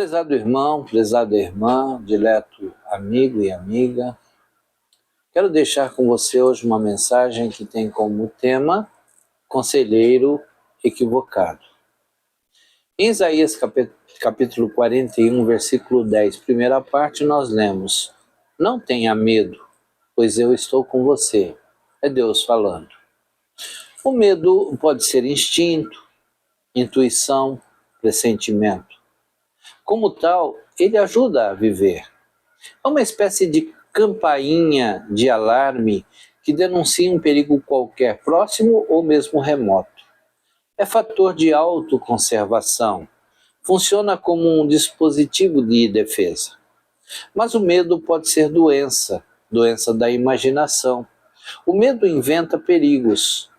Prezado irmão, prezada irmã, dileto amigo e amiga, quero deixar com você hoje uma mensagem que tem como tema Conselheiro Equivocado. Em Isaías capítulo 41, versículo 10, primeira parte, nós lemos: Não tenha medo, pois eu estou com você. É Deus falando. O medo pode ser instinto, intuição, pressentimento. Como tal, ele ajuda a viver. É uma espécie de campainha de alarme que denuncia um perigo qualquer próximo ou mesmo remoto. É fator de autoconservação. Funciona como um dispositivo de defesa. Mas o medo pode ser doença da imaginação. O medo inventa perigos.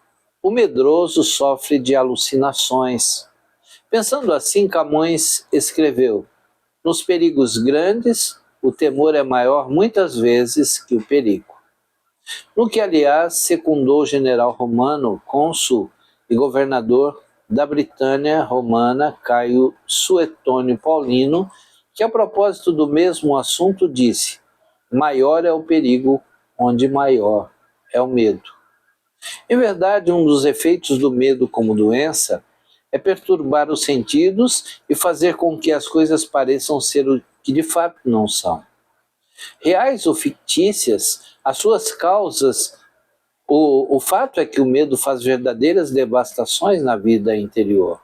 O medroso sofre de alucinações. Pensando assim, Camões escreveu: nos perigos grandes, o temor é maior muitas vezes que o perigo. No que, aliás, secundou o general romano, cônsul e governador da Britânia romana, Caio Suetônio Paulino, que a propósito do mesmo assunto disse: maior é o perigo onde maior é o medo. Em verdade, um dos efeitos do medo como doença é perturbar os sentidos e fazer com que as coisas pareçam ser o que de fato não são. Reais ou fictícias, as suas causas, o fato é que o medo faz verdadeiras devastações na vida interior.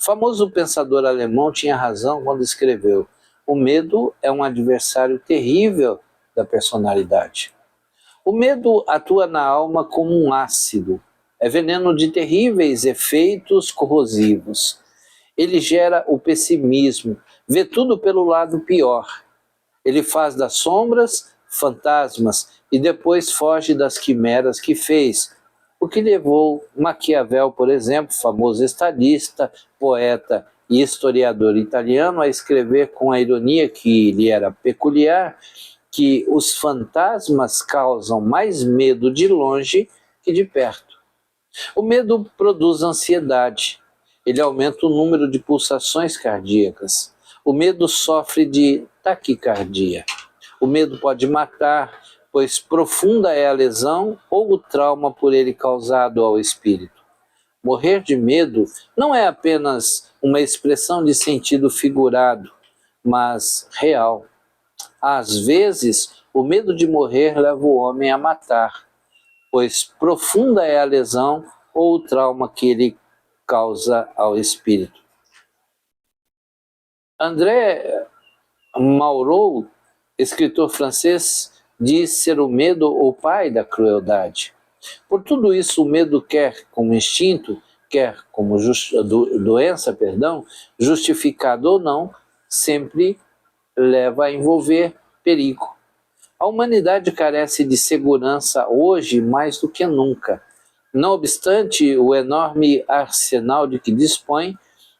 O famoso pensador alemão tinha razão quando escreveu: o medo é um adversário terrível da personalidade. O medo atua na alma como um ácido, é veneno de terríveis efeitos corrosivos. Ele gera o pessimismo, vê tudo pelo lado pior. Ele faz das sombras fantasmas e depois foge das quimeras que fez, o que levou Maquiavel, por exemplo, famoso estadista, poeta e historiador italiano, a escrever com a ironia que lhe era peculiar, que os fantasmas causam mais medo de longe que de perto. O medo produz ansiedade, ele aumenta o número de pulsações cardíacas. O medo sofre de taquicardia. O medo pode matar, pois profunda é a lesão ou o trauma por ele causado ao espírito. Morrer de medo não é apenas uma expressão de sentido figurado, mas real. Às vezes, o medo de morrer leva o homem a matar, pois profunda é a lesão ou o trauma que ele causa ao espírito. André Malraux, escritor francês, diz ser o medo o pai da crueldade. Por tudo isso, o medo, quer como instinto, quer como doença, justificado ou não, sempre leva a envolver perigo. A humanidade carece de segurança hoje mais do que nunca. Não obstante o enorme arsenal de que dispõe,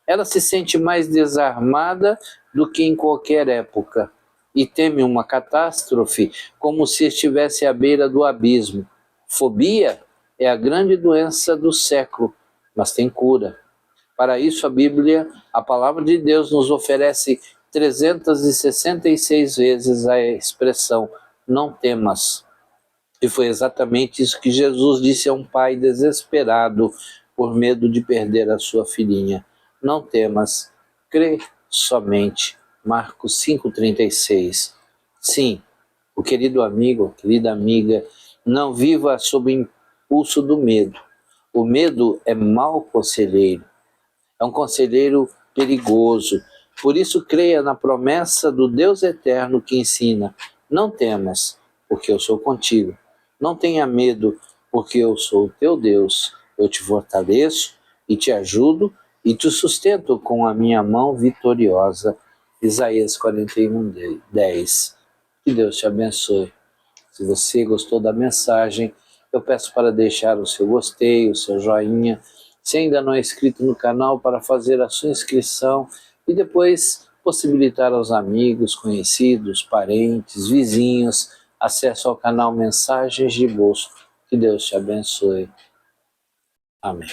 ela se sente mais desarmada do que em qualquer época e teme uma catástrofe como se estivesse à beira do abismo. Fobia é a grande doença do século, mas tem cura. Para isso, a Bíblia, a palavra de Deus, nos oferece 366 vezes a expressão não temas. E foi exatamente isso que Jesus disse a um pai desesperado por medo de perder a sua filhinha. Não temas, crê somente. Marcos 5,36. Sim, o querido amigo, querida amiga, não viva sob o impulso do medo. O medo é mau conselheiro. É um conselheiro perigoso. Por isso, creia na promessa do Deus eterno que ensina: não temas, porque eu sou contigo. Não tenha medo, porque eu sou o teu Deus. Eu te fortaleço e te ajudo e te sustento com a minha mão vitoriosa. Isaías 41, 10. Que Deus te abençoe. Se você gostou da mensagem, eu peço para deixar o seu gostei, o seu joinha. Se ainda não é inscrito no canal, para fazer a sua inscrição e depois possibilitar aos amigos, conhecidos, parentes, vizinhos, acesso ao canal Mensagens de Bosco. Que Deus te abençoe. Amém.